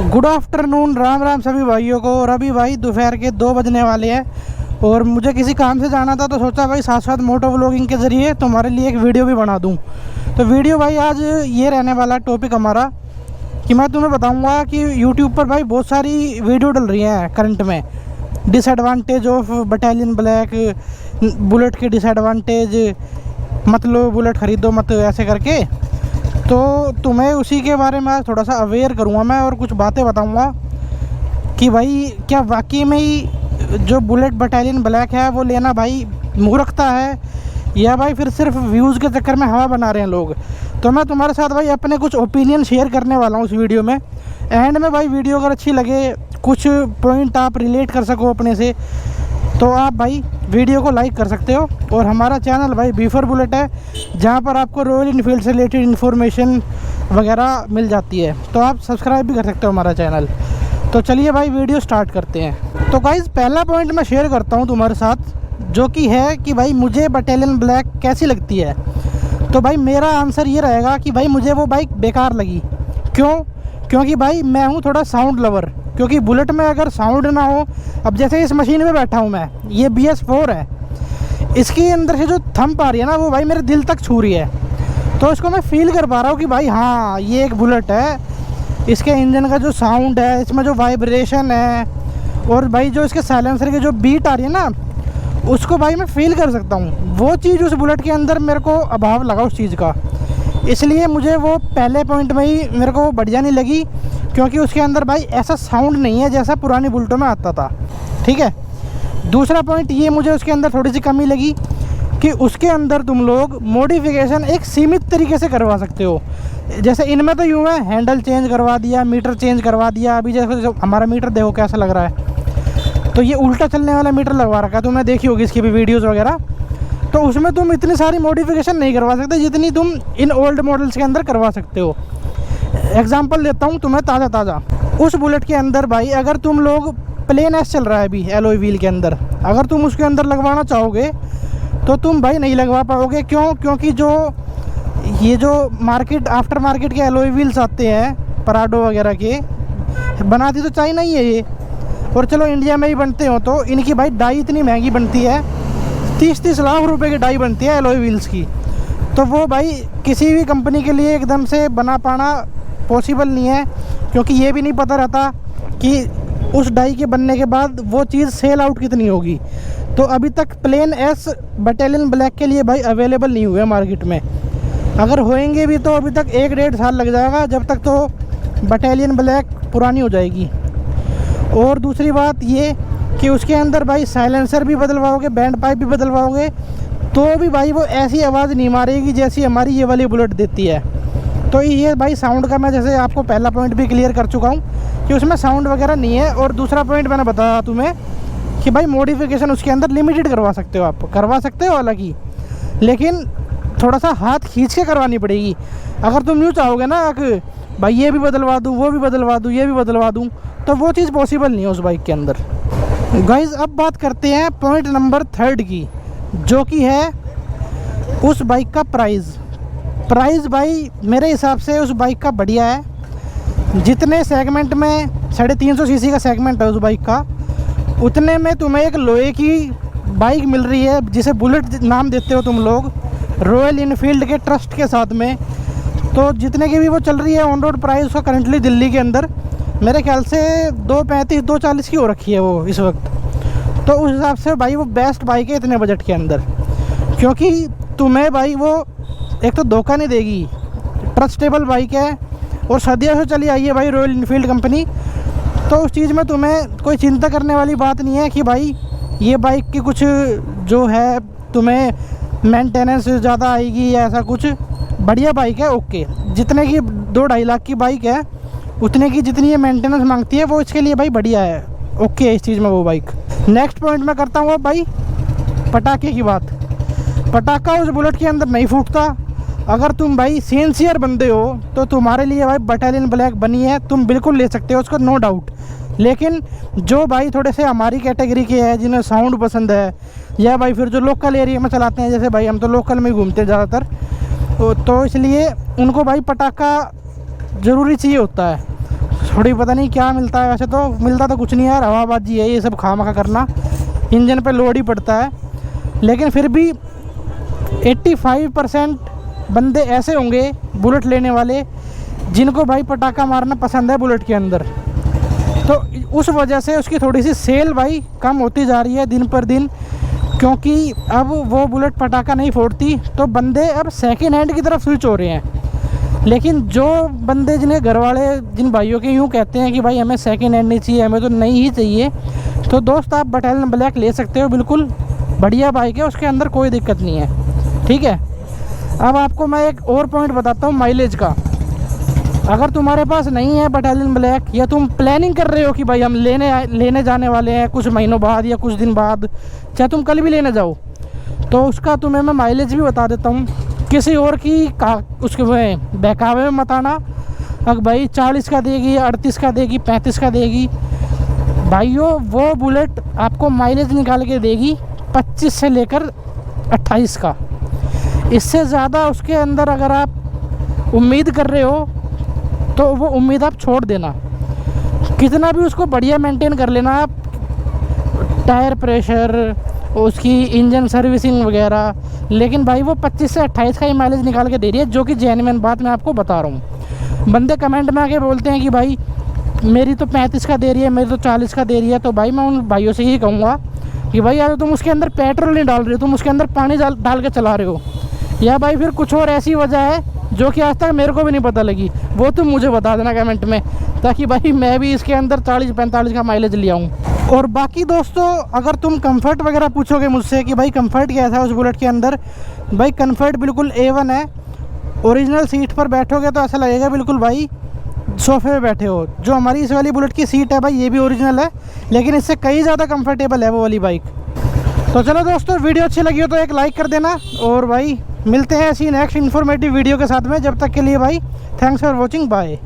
Good afternoon, Ram Ram सभी भाइयों को। और अभी भाई दोपहर के 2 बजने वाले हैं और मुझे किसी काम से जाना था तो सोचा भाई साथ साथ मोटो व्लॉगिंग के ज़रिए तुम्हारे लिए एक वीडियो भी बना दूं। तो वीडियो भाई आज ये रहने वाला टॉपिक हमारा कि मैं तुम्हें बताऊंगा कि यूट्यूब पर भाई बहुत सारी वीडियो डल रही हैं करंट में। Disadvantage of battalion black, bullet के डिसएडवांटेज, मत लो बुलेट ख़रीदो मत, ऐसे करके। तो तुम्हें उसी के बारे में थोड़ा सा अवेयर करूँगा मैं और कुछ बातें बताऊँगा कि भाई क्या वाकई में ही जो बुलेट बटालियन ब्लैक है वो लेना भाई मूर्खता है या भाई फिर सिर्फ व्यूज़ के चक्कर में हवा बना रहे हैं लोग। तो मैं तुम्हारे साथ भाई अपने कुछ ओपिनियन शेयर करने वाला हूँ इस वीडियो में। एंड में भाई वीडियो अगर अच्छी लगे, कुछ पॉइंट आप रिलेट कर सको अपने से, तो आप भाई वीडियो को लाइक कर सकते हो। और हमारा चैनल भाई बी4 बुलेट है, जहाँ पर आपको रॉयल इनफील्ड से रिलेटेड इन्फॉर्मेशन वगैरह मिल जाती है। तो आप सब्सक्राइब भी कर सकते हो हमारा चैनल। तो चलिए भाई वीडियो स्टार्ट करते हैं। तो गाइज़ पहला पॉइंट मैं शेयर करता हूँ तुम्हारे साथ, जो कि है कि भाई मुझे बटालियन ब्लैक कैसी लगती है। तो भाई मेरा आंसर ये रहेगा कि भाई मुझे वो बाइक बेकार लगी। क्यों? क्योंकि भाई मैं हूँ थोड़ा साउंड लवर। क्योंकि बुलेट में अगर साउंड ना हो, अब जैसे इस मशीन में बैठा हूँ मैं, ये BS4 है, इसके अंदर से जो थंप आ रही है ना वो भाई मेरे दिल तक छू रही है। तो इसको मैं फील कर पा रहा हूँ कि भाई हाँ ये एक बुलेट है। इसके इंजन का जो साउंड है, इसमें जो वाइब्रेशन है और भाई जो इसके साइलेंसर की जो बीट आ रही है ना, उसको भाई मैं फील कर सकता हूँ। वो चीज़ उस बुलेट के अंदर मेरे को अभाव लगा उस चीज़ का, इसलिए मुझे वो पहले पॉइंट में ही मेरे को बढ़िया नहीं लगी। क्योंकि उसके अंदर भाई ऐसा साउंड नहीं है जैसा पुरानी बुलेटों में आता था। ठीक है। दूसरा पॉइंट ये मुझे उसके अंदर थोड़ी सी कमी लगी कि उसके अंदर तुम लोग मॉडिफिकेशन एक सीमित तरीके से करवा सकते हो। जैसे इनमें तो यूँ है, हैंडल चेंज करवा दिया, मीटर चेंज करवा दिया। अभी जैसे हमारा मीटर देखो कैसा लग रहा है, तो ये उल्टा चलने वाला मीटर लगवा रखा है, तुमने देखी होगी इसकी भी वीडियोज़ वगैरह। तो उसमें तुम इतनी सारी मॉडिफिकेशन नहीं करवा सकते जितनी तुम इन ओल्ड मॉडल्स के अंदर करवा सकते हो। एग्जांपल देता हूँ तुम्हें ताज़ा। उस बुलेट के अंदर भाई अगर तुम लोग प्लेन एस चल रहा है अभी एलॉय व्हील के अंदर, अगर तुम उसके अंदर लगवाना चाहोगे तो तुम भाई नहीं लगवा पाओगे। क्यों? क्योंकि ये जो मार्केट आफ्टर मार्केट के एलॉय व्हील्स आते हैं पराडो वगैरह के, बनाती तो चाइना ही है ये, और चलो इंडिया में ही बनते हो, तो इनकी भाई डाई इतनी महंगी बनती है, 30-30 लाख रुपए की डाई बनती है एलॉय व्हील्स की। तो वो भाई किसी भी कंपनी के लिए एकदम से बना पाना पॉसिबल नहीं है, क्योंकि ये भी नहीं पता रहता कि उस डाई के बनने के बाद वो चीज़ सेल आउट कितनी होगी। तो अभी तक प्लेन एस बटालियन ब्लैक के लिए भाई अवेलेबल नहीं हुए मार्केट में। अगर होएंगे भी तो अभी तक 1-1.5 साल लग जाएगा, जब तक तो बटालियन ब्लैक पुरानी हो जाएगी। और दूसरी बात ये कि उसके अंदर भाई साइलेंसर भी बदलवाओगे, बैंड पाइप भी बदलवाओगे, तो भी भाई वो ऐसी आवाज़ नहीं मारेगी जैसी हमारी ये वाली बुलेट देती है। तो ये भाई साउंड का मैं जैसे आपको पहला पॉइंट भी क्लियर कर चुका हूँ कि उसमें साउंड वगैरह नहीं है। और दूसरा पॉइंट मैंने बताया तुम्हें कि भाई मॉडिफिकेशन उसके अंदर लिमिटेड करवा सकते हो, आप करवा सकते हो हालांकि, लेकिन थोड़ा सा हाथ खींच के करवानी पड़ेगी। अगर तुम यूँ चाहोगे ना कि भाई ये भी बदलवा दूँ, वो भी बदलवा दूँ, ये भी बदलवा दूँ, तो वो चीज़ पॉसिबल नहीं है उस बाइक के अंदर। गाइज़ अब बात करते हैं पॉइंट नंबर 3 की, जो कि है उस बाइक का प्राइस भाई मेरे हिसाब से उस बाइक का बढ़िया है। जितने सेगमेंट में 350 सीसी का सेगमेंट है उस बाइक का, उतने में तुम्हें एक लोहे की बाइक मिल रही है जिसे बुलेट नाम देते हो तुम लोग, रॉयल इनफील्ड के ट्रस्ट के साथ में। तो जितने की भी वो चल रही है ऑन रोड प्राइस उसका करंटली दिल्ली के अंदर मेरे ख्याल से 235-240 की हो रखी है वो इस वक्त। तो उस हिसाब से भाई वो बेस्ट बाइक है इतने बजट के अंदर, क्योंकि तुम्हें भाई वो एक तो धोखा नहीं देगी, ट्रस्टेबल बाइक है और सदियों से चली आई है भाई रॉयल इनफील्ड कंपनी। तो उस चीज़ में तुम्हें कोई चिंता करने वाली बात नहीं है कि भाई ये बाइक की कुछ जो है तुम्हें मेंटेनेंस ज़्यादा आएगी या ऐसा कुछ। बढ़िया बाइक है, ओके। जितने की 2-2.5 लाख की बाइक है, उतने की जितनी ये मेंटेनेंस मांगती है वो इसके लिए भाई बढ़िया है, ओके है इस चीज़ में वो बाइक। नेक्स्ट पॉइंट मैं करता हूँ अब भाई पटाखे की बात। पटाखा उस बुलेट के अंदर नहीं फूटता। अगर तुम भाई सिंसियर बंदे हो तो तुम्हारे लिए भाई बटालियन ब्लैक बनी है, तुम बिल्कुल ले सकते हो उसको, नो डाउट। लेकिन जो भाई थोड़े से हमारी कैटेगरी के हैं, जिन्हें साउंड पसंद है, या भाई फिर जो लोकल एरिया में चलाते हैं, जैसे भाई हम तो लोकल में घूमते हैं ज़्यादातर, तो इसलिए उनको भाई पटाखा ज़रूरी चाहिए होता है। थोड़ी पता नहीं क्या मिलता है, वैसे तो मिलता तो कुछ नहीं है यार, हवाबाजी है ये सब खामखा करना, इंजन पे लोड ही पड़ता है। लेकिन फिर भी 85% बंदे ऐसे होंगे बुलेट लेने वाले जिनको भाई पटाखा मारना पसंद है बुलेट के अंदर। तो उस वजह से उसकी थोड़ी सी सेल भाई कम होती जा रही है दिन पर दिन, क्योंकि अब वो बुलेट पटाखा नहीं फोड़ती, तो बंदे अब सेकेंड हैंड की तरफ स्विच हो रहे हैं। लेकिन जो बंदे जिन्हें घर वाले, जिन भाइयों के यूँ कहते हैं कि भाई हमें सेकेंड हैंड नहीं चाहिए, हमें तो नई ही चाहिए, तो दोस्त आप बटालियन ब्लैक ले सकते हो, बिल्कुल बढ़िया बाइक है, उसके अंदर कोई दिक्कत नहीं है। ठीक है, अब आपको मैं एक और पॉइंट बताता हूँ माइलेज का। अगर तुम्हारे पास नहीं है बटालियन ब्लैक, या तुम प्लानिंग कर रहे हो कि भाई हम लेने जाने वाले हैं कुछ महीनों बाद या कुछ दिन बाद, चाहे तुम कल भी लेने जाओ, तो उसका तुम्हें मैं माइलेज भी बता देता हूँ। किसी और की उसके बहकावे में मत आना, अगर भाई 40 का देगी, 38 का देगी, 35 का देगी, भाइयों वो बुलेट आपको माइलेज निकाल के देगी 25 से लेकर 28 का। इससे ज़्यादा उसके अंदर अगर आप उम्मीद कर रहे हो तो वो उम्मीद आप छोड़ देना। कितना भी उसको बढ़िया मेंटेन कर लेना आप, टायर प्रेशर, उसकी इंजन सर्विसिंग वगैरह, लेकिन भाई वो 25 से 28 का ही माइलेज निकाल के दे रही है, जो कि जेन्युइन बात मैं आपको बता रहा हूँ। बंदे कमेंट में आके बोलते हैं कि भाई मेरी तो 35 का दे रही है, मेरी तो 40 का दे रही है, तो भाई मैं उन भाइयों से ही कहूँगा कि भाई या तो तुम उसके अंदर पेट्रोल नहीं डाल रहे हो, तुम उसके अंदर पानी डाल के चला रहे हो, या भाई फिर कुछ और ऐसी वजह है जो कि आज तक मेरे को भी नहीं पता लगी, वो तुम मुझे बता देना कमेंट में, ताकि भाई मैं भी इसके अंदर 40-45 का माइलेज ले आऊँ। और बाकी दोस्तों, अगर तुम कंफर्ट वगैरह पूछोगे मुझसे कि भाई कंफर्ट कैसा है उस बुलेट के अंदर, भाई कंफर्ट बिल्कुल A1 है। ओरिजिनल सीट पर बैठोगे तो ऐसा लगेगा बिल्कुल भाई सोफे पे बैठे हो। जो हमारी इस वाली बुलेट की सीट है भाई, ये भी ओरिजिनल है, लेकिन इससे कई ज़्यादा कंफर्टेबल है वो वाली बाइक। तो चलो दोस्तों, वीडियो अच्छी लगी हो तो एक लाइक कर देना, और भाई मिलते हैं ऐसी नेक्स्ट इन्फॉर्मेटिव वीडियो के साथ में। जब तक के लिए भाई थैंक्स फॉर वॉचिंग, बाय।